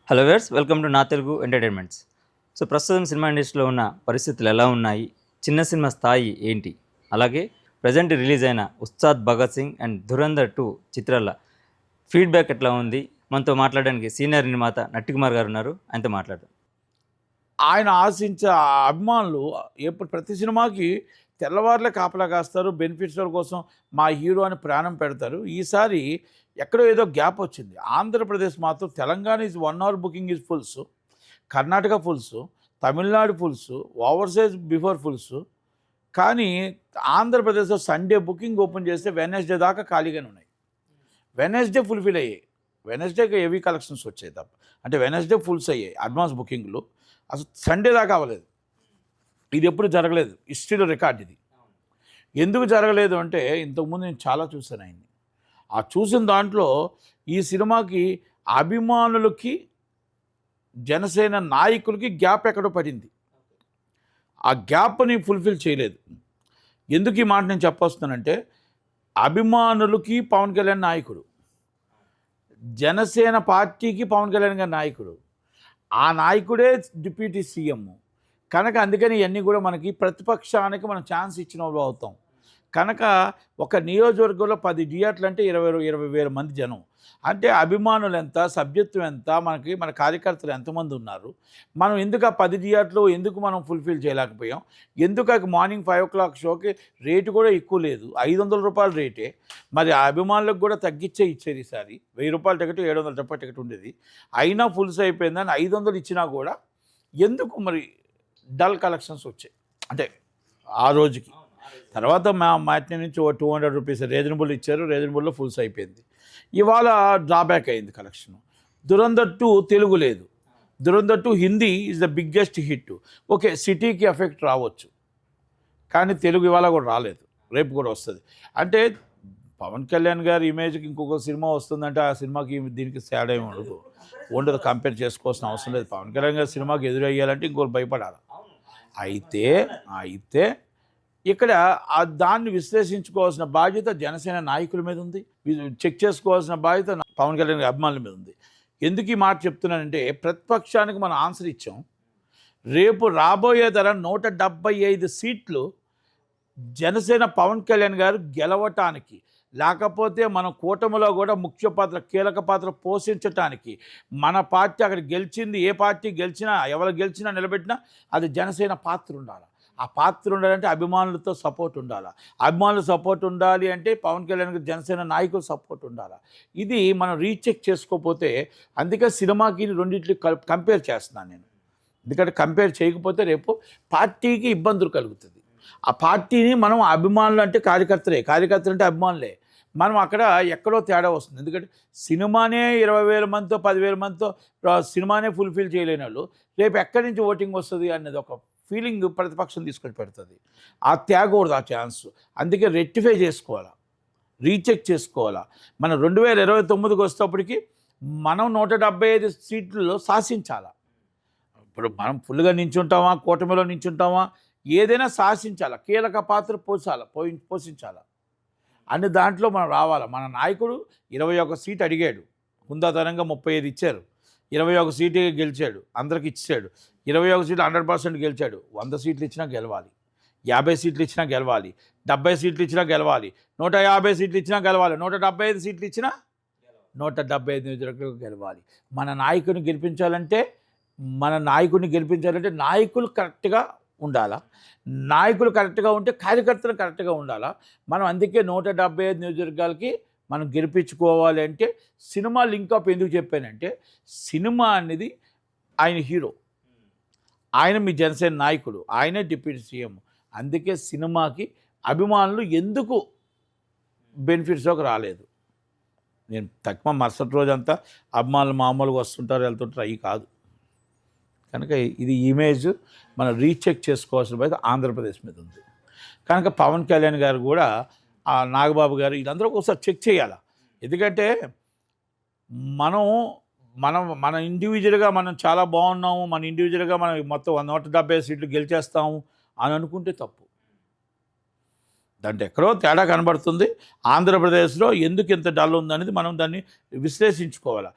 Hello viewers, welcome to నా Telugu entertainments. So ప్రస్తుతం cinema ఇండస్ట్రీలో ఉన్న పరిస్థితులు ఎలా ఉన్నాయి, చిన్న సినిమా స్థాయి ఏంటి, అలాగే ప్రజెంట్ రిలీజ్ అయిన ఉస్తాద్ భగత్ సింగ్ అండ్ ధురంధర్ 2 చిత్రాల ఫీడ్బ్యాక్ ఎట్లా ఉంది, మనతో మాట్లాడడానికి సీనియర్ నిర్మాత నట్టికుమార్ గారు ఉన్నారు. ఆయనతో మాట్లాడదాం. ఆయన ఆశించే అభిమానులు ఎప్పుడు ప్రతి సినిమాకి తెల్లవారులే కాపలా కాస్తారు, బెనిఫిట్స్ కోసం మా హీరో అని ప్రాణం పెడతారు. ఈసారి ఎక్కడో ఏదో గ్యాప్ వచ్చింది. ఆంధ్రప్రదేశ్ మాత్రం Telangana is 1 hour booking is fulls, Karnataka fulls, Tamil Nadu fulls, overseas before fulls. కానీ ఆంధ్రప్రదేశ్లో సండే బుకింగ్ ఓపెన్ చేస్తే వెనస్డే దాకా ఖాళీగానే ఉన్నాయి. వెనస్డే ఫుల్ఫిల్ అయ్యాయి, వెనస్డేకి హెవీ కలెక్షన్స్ వచ్చాయి తప్ప, అంటే వెనస్డే ఫుల్స్ అయ్యాయి అడ్వాన్స్ బుకింగ్లు. అసలు సండే దాకా అవ్వలేదు. ఇది ఎప్పుడు జరగలేదు, హిస్టరీలో రికార్డ్ ఇది. ఎందుకు జరగలేదు అంటే ఇంతకుముందు నేను చాలా చూశాను ఆయన్ని. ఆ చూసిన దాంట్లో ఈ సినిమాకి అభిమానులకి జనసేన నాయకులకి గ్యాప్ ఎక్కడో పడింది. ఆ గ్యాప్ని ఫుల్ఫిల్ చేయలేదు. ఎందుకు ఈ మాట నేను చెప్పొస్తున్నానంటే, అభిమానులకి పవన్ కళ్యాణ్ నాయకుడు, జనసేన పార్టీకి పవన్ కళ్యాణ్ గారి నాయకుడు, ఆ నాయకుడే డిప్యూటీ సీఎం కనుక అందుకని ఇవన్నీ కూడా మనకి ప్రతిపక్షానికి మనం ఛాన్స్ ఇచ్చిన వాళ్ళు అవుతాం. కనుక ఒక నియోజకవర్గంలో 10 థియేటర్లు అంటే 20,000 మంది జనం, అంటే అభిమానులు ఎంత, సభ్యత్వం ఎంత, మన కార్యకర్తలు ఎంతమంది ఉన్నారు. మనం ఎందుకు ఆ 10 థియేటర్లు ఎందుకు మనం ఫుల్ఫిల్ చేయలేకపోయాం? ఎందుకు ఆ మార్నింగ్ 5 o'clock షోకి రేటు కూడా ఎక్కువ లేదు, 500 రూపాయల రేటే. మరి ఆ అభిమానులకు కూడా తగ్గించే ఇచ్చారు ఈసారి. 1000 రూపాయల టికెట్ 700 రూపాయల టికెట్ ఉండేది, అయినా ఫుల్స్ అయిపోయిందని 500 ఇచ్చినా కూడా ఎందుకు మరి డల్ కలెక్షన్స్ వచ్చాయి. అంటే ఆ రోజుకి తర్వాత మ్యాట్నీ నుంచి 200 రూపీస్ రీజనబుల్ ఇచ్చారు, రీజనబుల్లో ఫుల్స్ అయిపోయింది. ఇవాళ డ్రాబ్యాక్ అయింది కలెక్షన్. ధురంధర్ 2 తెలుగు లేదు, Dhurandhar 2 Hindi is the biggest hit. Okay, సిటీకి ఎఫెక్ట్ రావచ్చు, కానీ తెలుగు ఇవాళ కూడా రాలేదు, రేపు కూడా వస్తుంది. అంటే పవన్ కళ్యాణ్ గారి ఇమేజ్కి ఇంకొక సినిమా వస్తుందంటే ఆ సినిమాకి దీనికి తేడా ఏమి ఉండదు, కంపేర్ చేసుకోవాల్సిన అవసరం లేదు. పవన్ కళ్యాణ్ గారి సినిమాకి ఎదురయ్యాలంటే ఇంకొకరు భయపడాలి. అయితే ఇక్కడ దాన్ని విశ్లేషించుకోవాల్సిన బాధ్యత జనసేన నాయకుల మీద ఉంది, చెక్ చేసుకోవాల్సిన బాధ్యత పవన్ కళ్యాణ్ అభిమానుల మీద ఉంది. ఎందుకు ఈ మాట చెప్తున్నానంటే, ప్రతిపక్షానికి మనం ఆన్సర్ ఇచ్చాం. రేపు రాబోయే ధర 175 సీట్లు జనసేన పవన్ కళ్యాణ్ గారు గెలవటానికి, లేకపోతే మన కూటమిలో కూడా ముఖ్య పాత్ర, కీలక పాత్ర పోషించటానికి మన పార్టీ అక్కడ గెలిచింది, ఏ పార్టీ గెలిచినా, ఎవరు గెలిచినా నిలబెట్టినా అది జనసేన పాత్ర ఉండాలి. ఆ పాత్ర ఉండాలంటే అభిమానులతో సపోర్ట్ ఉండాలి. అభిమానులు సపోర్ట్ ఉండాలి అంటే పవన్ కళ్యాణ్ గారి జనసేన నాయకులు సపోర్ట్ ఉండాలి. ఇది మనం రీచెక్ చేసుకోకపోతే, అందుకే సినిమాకి రెండింటికి కంపేర్ చేస్తున్నాను నేను. ఎందుకంటే కంపేర్ చేయకపోతే రేపు పార్టీకి ఇబ్బందులు కలుగుతుంది. ఆ పార్టీని మనం అభిమానులు అంటే కార్యకర్తలు అంటే అభిమానులే, మనం అక్కడ ఎక్కడో తేడా వస్తుంది. ఎందుకంటే సినిమానే 20,000 మందితో 10,000 మందితో సినిమానే ఫుల్ఫిల్ చేయలేని వాళ్ళు రేపు ఎక్కడి నుంచి ఓటింగ్ వస్తుంది అనేది ఒక ఫీలింగ్ ప్రతిపక్షం తీసుకొని పెడుతుంది. ఆ తేగకూడదు ఆ ఛాన్స్. అందుకే రెక్టిఫై చేసుకోవాలా, రీచెక్ చేసుకోవాలా. మనం 2029కి వచ్చేటప్పటికి మనం 175 సీట్లలో శాసించాలా. ఇప్పుడు మనం ఫుల్గా నించుంటామా, కూటమిలో నించుంటామా, ఏదైనా శాసించాలా, కీలక పాత్ర పోషించాలా అన్ని దాంట్లో మనం రావాలా. మన నాయకుడు 21 సీట్ అడిగాడు, హుందాతనంగా 35 ఇచ్చారు, 21 సీటు గెలిచాడు, అందరికి ఇచ్చాడు. 21 సీట్లు 100% గెలిచాడు. 100 సీట్లు ఇచ్చినా గెలవాలి, 50 సీట్లు ఇచ్చినా గెలవాలి, 70 సీట్లు ఇచ్చినా గెలవాలి, 150 సీట్లు ఇచ్చినా గెలవాలి, 175 సీట్లు ఇచ్చినా 175 నియోజకవర్గాలకు గెలవాలి. మన నాయకుడిని గెలిపించాలంటే నాయకులు కరెక్ట్గా ఉండాలా. నాయకులు కరెక్ట్గా ఉంటే కార్యకర్తలు కరెక్ట్గా ఉండాలా. మనం అందుకే 175 నియోజకవర్గాలకి మనం గెలిపించుకోవాలి. అంటే సినిమా లింకప్ ఎందుకు చెప్పానంటే, సినిమా అనేది ఆయన హీరో, ఆయన మీ జనసేన నాయకుడు, ఆయనే డిప్యూటీ సీఎం. అందుకే సినిమాకి అభిమానులు ఎందుకు బెనిఫిట్స్లోకి రాలేదు. నేను తక్కువ మరుసటి రోజంతా అభిమానులు మామూలుగా వస్తుంటారు, వెళ్తుంటారు, అవి కాదు. కనుక ఇది ఇమేజ్ మనం రీచెక్ చేసుకోవాల్సిన బాధ్యత ఆంధ్రప్రదేశ్ మీద ఉంది. కనుక పవన్ కళ్యాణ్ గారు కూడా, నాగబాబు గారు, వీళ్ళందరూ ఒకసారి చెక్ చేయాలి. ఎందుకంటే మన ఇండివిజువల్గా మనం చాలా బాగున్నాము, మన ఇండివిజువల్గా మనం మొత్తం 170 సీట్లు గెలిచేస్తాము అని అనుకుంటే తప్పు. దాంట్లో ఎక్కడో తేడా కనబడుతుంది. ఆంధ్రప్రదేశ్లో ఎందుకు ఇంత డల్ ఉందనేది మనం దాన్ని విశ్లేషించుకోవాలి.